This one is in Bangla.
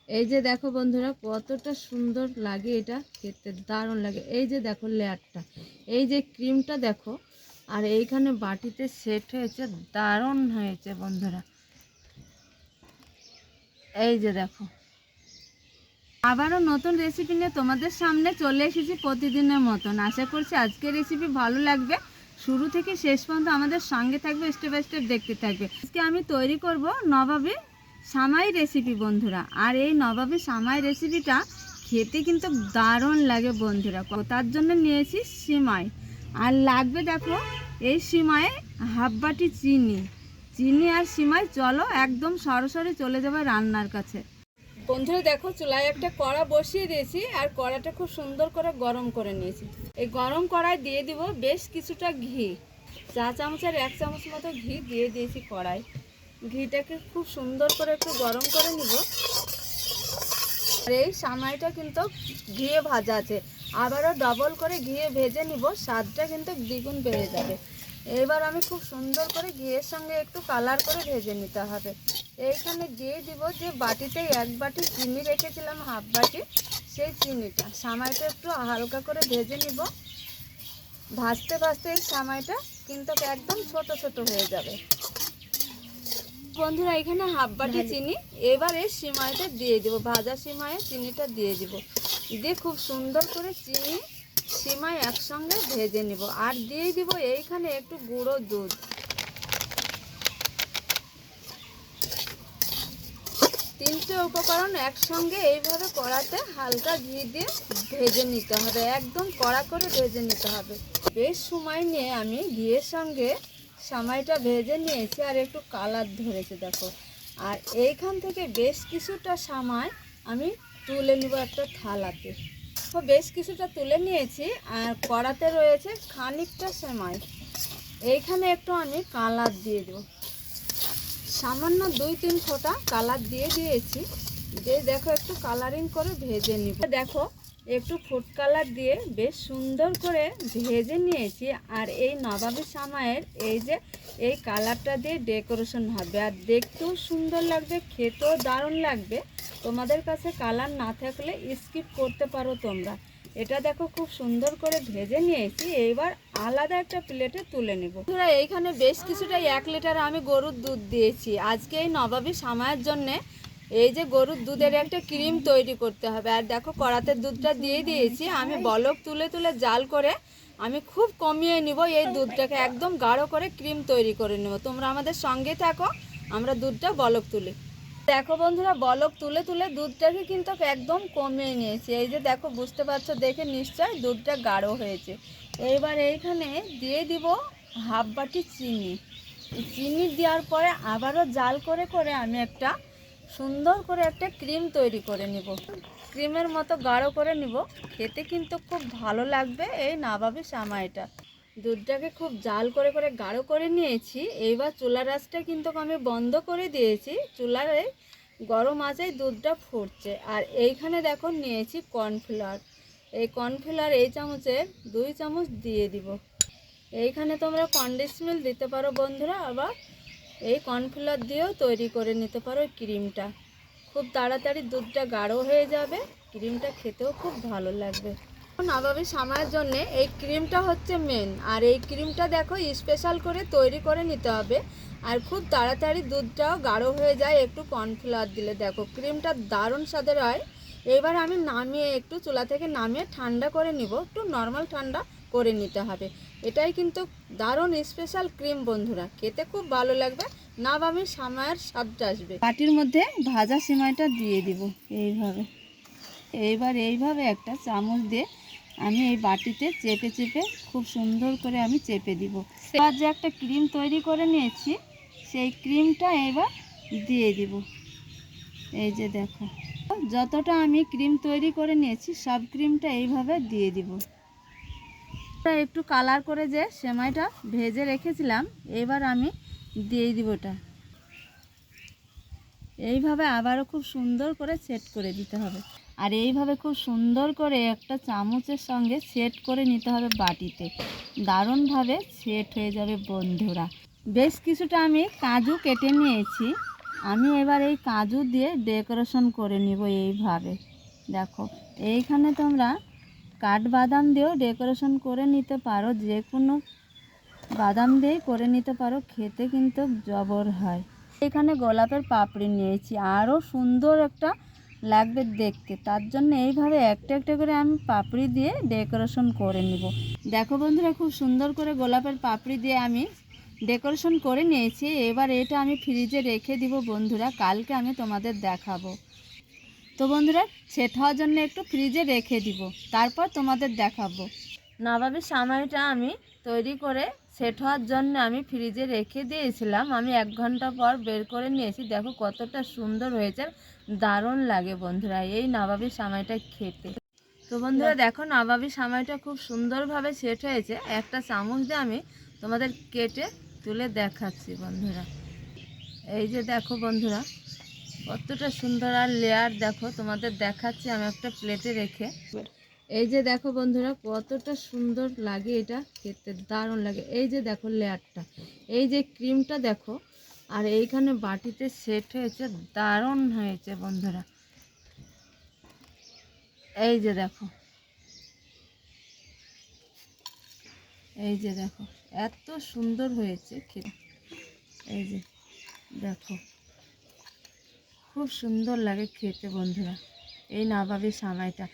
এই যে দেখো বন্ধুরা কতটা সুন্দর লাগে, এটা খেতে দারুণ লাগে। এই যে দেখো লেয়ারটা, এই যে ক্রিমটা দেখো, আর এইখানে বাটিতে সেট হয়েছে, দারুণ হয়েছে বন্ধুরা। এই যে দেখো, আবারও নতুন রেসিপি নিয়ে তোমাদের সামনে চলে এসেছি প্রতিদিনের মতন। আশা করছি আজকের রেসিপি ভালো লাগবে, শুরু থেকে শেষ পর্যন্ত আমাদের সঙ্গে থাকবে, স্টেপ বাই স্টেপ দেখতে থাকবে। আজকে আমি তৈরি করব নবাবী সামাই রেসিপি বন্ধুরা। আর এই নবাবী সামাই রেসিপিটা খেতে কিন্তু দারুণ লাগে বন্ধুরা। তার জন্য নিয়েছি সিমাই, আর লাগবে দেখো এই সিমাইয়ে হাফ বাটি চিনি আর সিমাই। চলো একদম সরাসরি চলে যাবে রান্নার কাছে। বন্ধুরা দেখো, চুলায় একটা কড়া বসিয়ে দিয়েছি, আর কড়াটা খুব সুন্দর করে গরম করে নিয়েছি। এই গরম কড়ায় দিয়ে দিব বেশ কিছুটা ঘি, চা চামচের 1 চামচ মতো ঘি দিয়ে দিয়েছি কড়াই। ঘিটাকে খুব সুন্দর করে একটু গরম করে নিব। আর এই সামাইটা কিন্তু ঘিয়ে ভাজা আছে, আবারও ডবল করে ঘিয়ে ভেজে নিব, স্বাদটা কিন্তু দ্বিগুণ বেড়ে যাবে। এবার আমি খুব সুন্দর করে ঘিয়ের সঙ্গে একটু কালার করে ভেজে নিতে হবে। এইখানে দিয়ে দিব যে বাটিতে 1 বাটি চিনি রেখেছিলাম, হাফ বাটি, সেই চিনিটা। সামাইটা একটু হালকা করে ভেজে নিব। ভাজতে ভাজতে এই সামাইটা কিন্তু একদম ছোট ছোট হয়ে যাবে বন্ধুরা। এখানে হাফ বাটি চিনি, এবার এই সিমাইটা দিয়ে দিব, ভাজা সিমাইয়ে চিনিটা দিয়ে দিব, দিয়ে খুব সুন্দর করে চিনি সিমাই একসঙ্গে ভেজে নিব। আর দিয়ে দিব এইখানে একটু গুঁড়ো দুধ। তিনটে উপকরণ একসঙ্গে এইভাবে কড়াতে হালকা ঘি দিয়ে ভেজে নিতে হবে, একদম কড়া করে ভেজে নিতে হবে। বেশ সময় নিয়ে আমি ঘিয়ের সঙ্গে সামাইটা ভেজে নিয়েছি, আর একটু কালার ধরেছে দেখো। আর এইখান থেকে বেশ কিছুটা সামাই আমি তুলে নিব একটা থালাতে। তো বেশ কিছুটা তুলে নিয়েছি, আর কড়াতে রয়েছে খানিকটা সেমাই। এইখানে একটু আমি কালার দিয়ে দেবো, সামান্য 2-3 ফোঁটা কালার দিয়ে দিয়েছি। দিয়ে দেখো একটু কালারিং করে ভেজে নিব। দেখো একটু ফুড কালার দিয়ে বেশ সুন্দর করে ভেজে নিয়েছি। আর এই নবাবী সামাইয়ের এই যে এই কালারটা দিয়ে ডেকোরেশন হবে, আর দেখতেও সুন্দর লাগবে, খেতেও দারুণ লাগবে। তোমাদের কাছে কালার না থাকলে স্কিপ করতে পারো তোমরা। এটা দেখো খুব সুন্দর করে ভেজে নিয়েছি, এবার আলাদা একটা প্লেটে তুলে নেব। বন্ধুরা এইখানে বেশ কিছুটা 1 লিটার আমি গরুর দুধ দিয়েছি। আজকে এই নবাবী সামাইয়ের জন্যে এই যে গরুর দুধের একটা ক্রিম তৈরি করতে হবে। আর দেখো কড়াতে দুধটা দিয়ে দিয়েছি, আমি বলক তুলে তুলে জাল করে আমি খুব কমিয়ে নিব এই দুধটাকে, একদম গাঢ় করে ক্রিম তৈরি করে নেব। তোমরা আমাদের সঙ্গে থাকো, আমরা দুধটা বলক তুলি। দেখো বন্ধুরা, বলক তুলে তুলে দুধটাকে কিন্তু একদম কমিয়ে নিয়েছি। এই যে দেখো, বুঝতে পারছো দেখে নিশ্চয় দুধটা গাঢ় হয়েছে। এইবার এইখানে দিয়ে দিব হাফ বাটি চিনি দেওয়ার পরে আবারও জাল করে করে আমি একটা সুন্দর করে একটা ক্রিম তৈরি করে নিব, ক্রিমের মতো গাঢ় করে নিব। খেতে কিন্তু খুব ভালো লাগবে এই নবাবী সামাইটা। দুধটাকে খুব জাল করে করে গাঢ় করে নিয়েছি। এইবার চুলার আঁচটা কিন্তু আমি বন্ধ করে দিয়েছি, চুলারে গরম আঁচেই দুধটা ফুটছে। আর এইখানে দেখো নিয়েছি কর্নফ্লাওয়ার। এই কর্নফ্লাওয়ার এই চামচের 2 চামচ দিয়ে দিব। এইখানে তোমরা কনডেন্স মিল্ক দিতে পারো বন্ধুরা, আবার এই কর্নফ্লাওয়ার দিয়েও তৈরি করে নিতে পারো ক্রিমটা। খুব তাড়াতাড়ি দুধটা গাঢ় হয়ে যাবে, ক্রিমটা খেতেও খুব ভালো লাগবে। নবাবী সামাইয়ের জন্য এই ক্রিমটা হচ্ছে মেন। আর এই ক্রিমটা দেখো স্পেশাল করে তৈরি করে নিতে হবে, আর খুব তাড়াতাড়ি দুধটাও গাঢ় হয়ে যায় একটু কর্নফ্লাওয়ার দিলে। দেখো ক্রিমটা দারুণ স্বাদের হয়। এবার আমি নামিয়ে একটু চুলা থেকে নামিয়ে ঠান্ডা করে নিব, একটু নর্মাল ঠান্ডা করে নিতে হবে। এটাই কিন্তু দারুণ স্পেশাল ক্রিম বন্ধুরা, খেতে খুব ভালো লাগবে, নবাবী সামাইয়ের স্বাদটা আসবে। বাটির মধ্যে ভাজা সিমাইটা দিয়ে দিব এইভাবে। এইভাবে একটা চামচ দিয়ে আমি এই বাটিতে চেপে চেপে খুব সুন্দর করে আমি চেপে দিব। এবার যে একটা ক্রিম তৈরি করে নিয়েছি, সেই ক্রিমটা এবার দিয়ে দিব। এই যে দেখো, যতটা আমি ক্রিম তৈরি করে নিয়েছি সব ক্রিমটা এইভাবে দিয়ে দিব। একটু কালার করে যে সেমাইটা ভেজে রেখেছিলাম, এবার আমি দিয়ে দিব ওটা। এইভাবে আবারও খুব সুন্দর করে সেট করে দিতে হবে। আর এইভাবে খুব সুন্দর করে একটা চামচের সঙ্গে সেট করে নিতে হবে বাটিতে, দারুণভাবে সেট হয়ে যাবে বন্ধুরা। বেশ কিছুটা আমি কাজু কেটে নিয়েছি, আমি এবার এই কাজু দিয়ে ডেকোরেশন করে নিব এইভাবে। দেখো, এইখানে তোমরা কাঠবাদাম দিয়েও ডেকোরেশন করে নিতে পারো, যে কোনো বাদাম দিয়েই করে নিতে পারো, খেতে কিন্তু জবর হয়। এখানে গোলাপের পাপড়ি নিয়েছি, আরও সুন্দর একটা লাগবে দেখতে, তার জন্য এইভাবে একটা একটা করে আমি পাপড়ি দিয়ে ডেকোরেশন করে নিব। দেখো বন্ধুরা, খুব সুন্দর করে গোলাপের পাপড়ি দিয়ে আমি ডেকোরেশন করে নিয়েছি। এবার এটা আমি ফ্রিজে রেখে দিব বন্ধুরা, কালকে আমি তোমাদের দেখাবো। তো বন্ধুরা, সেট হওয়ার জন্য একটু ফ্রিজে রেখে দিব, তারপর তোমাদের দেখাবো। নবাবী সামাইটা আমি তৈরি করে সেট হওয়ার জন্য আমি ফ্রিজে রেখে দিয়েছিলাম। আমি 1 ঘন্টা পর বের করে নিয়েছি। দেখো কতটা সুন্দর হয়েছে, দারুণ লাগে বন্ধুরা এই নবাবী সামাইটা খেতে। তো বন্ধুরা দেখো, নবাবী সামাইটা খুব সুন্দরভাবে সেট হয়েছে। একটা চামচ দিয়ে আমি তোমাদের কেটে তুলে দেখাচ্ছি বন্ধুরা। এই যে দেখো বন্ধুরা, কতটা সুন্দর, আর লেয়ার দেখো, তোমাদের দেখাচ্ছি আমি একটা প্লেটে রেখে। এই যে দেখো বন্ধুরা, কতটা সুন্দর লাগে, এটা খেতে দারুণ লাগে। এই যে দেখো লেয়ারটা, এই যে ক্রিমটা দেখো, আর এইখানে বাটিতে সেট হয়েছে, দারুণ হয়েছে বন্ধুরা। এই যে দেখো, এই যে দেখো, এত সুন্দর হয়েছে খেতে। এই যে দেখো, খুব সুন্দর লাগে খেতে বন্ধুরা এই নবাবী সামাইটা।